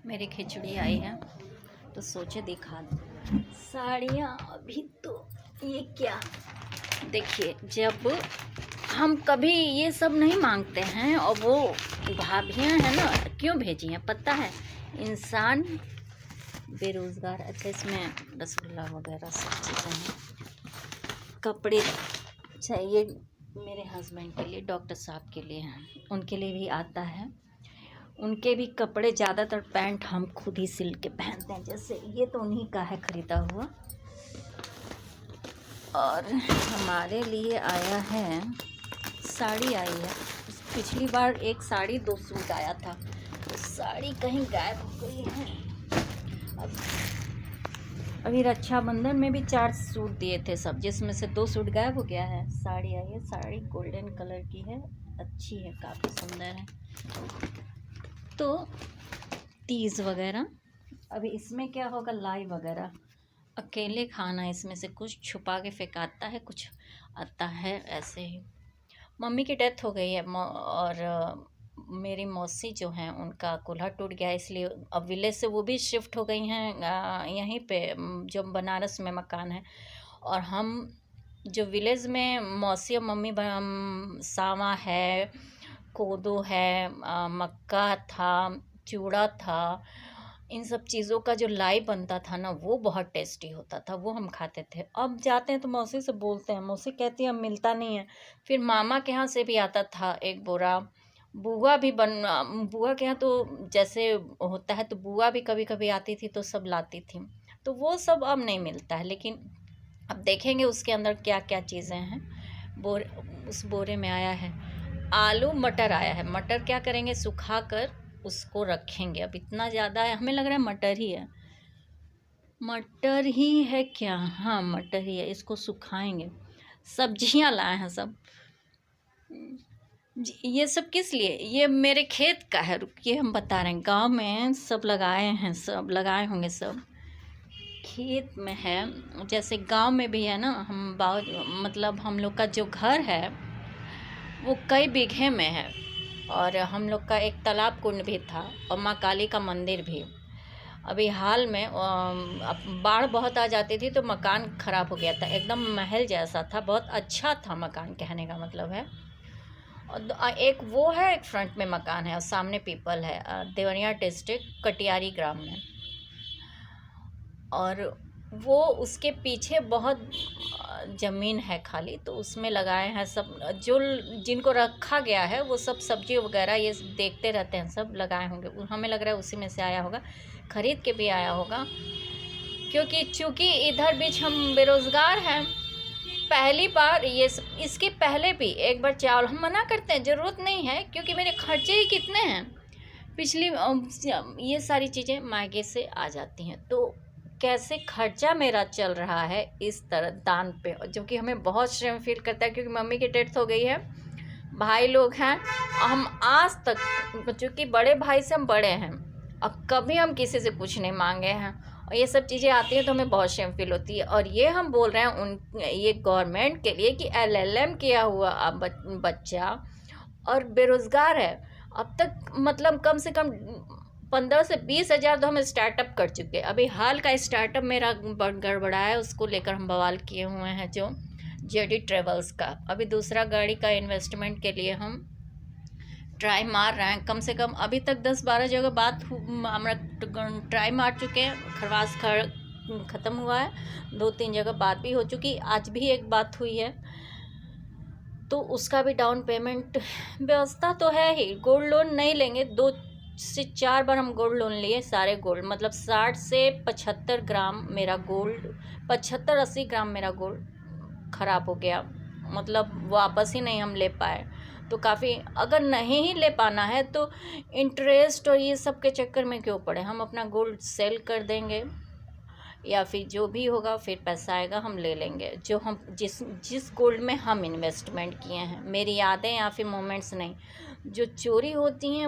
मेरी खिचड़ी आई है तो सोचे दिखा दूं साड़ियाँ। अभी तो ये क्या, देखिए, जब हम कभी ये सब नहीं मांगते हैं और वो भाभियाँ हैं ना, क्यों भेजी हैं पता है? इंसान बेरोज़गार। अच्छा, इसमें रसगुल्ला वगैरह सब चीज़ें हैं। कपड़े चाहिए मेरे हस्बैंड के लिए, डॉक्टर साहब के लिए हैं, उनके लिए भी आता है। उनके भी कपड़े ज़्यादातर पैंट हम खुद ही सिल के पहनते हैं। जैसे ये तो उन्हीं का है ख़रीदा हुआ। और हमारे लिए आया है साड़ी आई है। पिछली बार एक साड़ी 2 सूट आया था, तो साड़ी कहीं गायब हो गई है। अभी रक्षाबंधन में भी 4 सूट दिए थे सब, जिसमें से 2 सूट गायब हो गया है। साड़ी आई है, साड़ी गोल्डन कलर की है, अच्छी है, काफ़ी सुंदर है। तो तीज वगैरह, अभी इसमें क्या होगा, लाई वगैरह अकेले खाना, इसमें से कुछ छुपा के फेंकाता है, कुछ आता है ऐसे ही। मम्मी की डेथ हो गई है और मेरी मौसी जो हैं उनका कुल्हा टूट गया, इसलिए अब विलेज से वो भी शिफ्ट हो गई हैं यहीं पे जो बनारस में मकान है। और हम जो विलेज में मौसी और मम्मी सावा है, कोदो है, मक्का था, चूड़ा था, इन सब चीज़ों का जो लाई बनता था ना, वो बहुत टेस्टी होता था, वो हम खाते थे। अब जाते हैं तो मौसी से बोलते हैं, मौसी कहती है अब मिलता नहीं है। फिर मामा के यहाँ से भी आता था 1 बोरा, बुआ के यहाँ तो जैसे होता है तो बुआ भी कभी कभी आती थी तो सब लाती थी, तो वो सब अब नहीं मिलता है। लेकिन अब देखेंगे उसके अंदर क्या क्या चीज़ें हैं। उस बोरे में आया है आलू मटर आया है। मटर क्या करेंगे, सुखा कर उसको रखेंगे। अब इतना ज़्यादा है, हमें लग रहा है मटर ही है। मटर ही है क्या? हाँ, मटर ही है, इसको सुखाएंगे। सब्जियां लाए हैं सब। ये सब किस लिए? ये मेरे खेत का है, रुकिए हम बता रहे हैं। गांव में सब लगाए हैं, सब लगाए होंगे, सब खेत में है। जैसे गांव में भी है ना, मतलब हम लोग का जो घर है वो कई बीघे में है, और हम लोग का एक तालाब कुंड भी था और माँ काली का मंदिर भी। अभी हाल में अब बाढ़ बहुत आ जाती थी तो मकान ख़राब हो गया था, एकदम महल जैसा था, बहुत अच्छा था मकान, कहने का मतलब है। और एक वो है, एक फ्रंट में मकान है और सामने पीपल है, देवरिया डिस्ट्रिक्ट कटियारी ग्राम में। और वो उसके पीछे बहुत ज़मीन है खाली, तो उसमें लगाए हैं सब। जो जिनको रखा गया है वो सब सब्जी वगैरह ये देखते रहते हैं, सब लगाए होंगे। हमें लग रहा है उसी में से आया होगा, ख़रीद के भी आया होगा, क्योंकि चूँकि इधर बीच हम बेरोज़गार हैं। पहली बार इसके पहले भी एक बार चावल हम मना करते हैं, ज़रूरत नहीं है, क्योंकि मेरे खर्चे ही कितने हैं। पिछली ये सारी चीज़ें मायके से आ जाती हैं, तो कैसे खर्चा मेरा चल रहा है इस तरह दान पे, जो कि हमें बहुत श्रम फील करता है, क्योंकि मम्मी की डेथ हो गई है, भाई लोग हैं, हम आज तक, चूँकि बड़े भाई से हम बड़े हैं, अब कभी हम किसी से कुछ नहीं मांगे हैं, और ये सब चीज़ें आती हैं तो हमें बहुत शेम फील होती है। और ये हम बोल रहे हैं ये गवर्नमेंट के लिए कि LLM किया हुआ बच्चा और बेरोज़गार है, अब तक मतलब कम से कम 15 से 20 हज़ार तो हम स्टार्टअप कर चुके हैं। अभी हाल का स्टार्टअप मेरा गड़बड़ा है, उसको लेकर हम बवाल किए हुए हैं, जो JD ट्रेवल्स का। अभी दूसरा गाड़ी का इन्वेस्टमेंट के लिए हम ट्राई मार रहे हैं। कम से कम अभी तक 10-12 जगह बात हमारा ट्राई मार चुके हैं, खरवास ख़त्म हुआ है, 2-3 जगह बात भी हो चुकी, आज भी एक बात हुई है, तो उसका भी डाउन पेमेंट व्यवस्था तो है ही। गोल्ड लोन नहीं लेंगे, 2 से 4 बार हम गोल्ड लोन लिए, सारे गोल्ड मतलब 60 से 75 ग्राम मेरा गोल्ड, 75-80 ग्राम मेरा गोल्ड ख़राब हो गया, मतलब वापस ही नहीं हम ले पाए। तो काफ़ी, अगर नहीं ही ले पाना है तो इंटरेस्ट और ये सब के चक्कर में क्यों पड़े, हम अपना गोल्ड सेल कर देंगे, या फिर जो भी होगा फिर पैसा आएगा हम ले लेंगे, जो हम जिस गोल्ड में हम इन्वेस्टमेंट किए हैं। मेरी यादें या फिर मोमेंट्स नहीं, जो चोरी होती हैं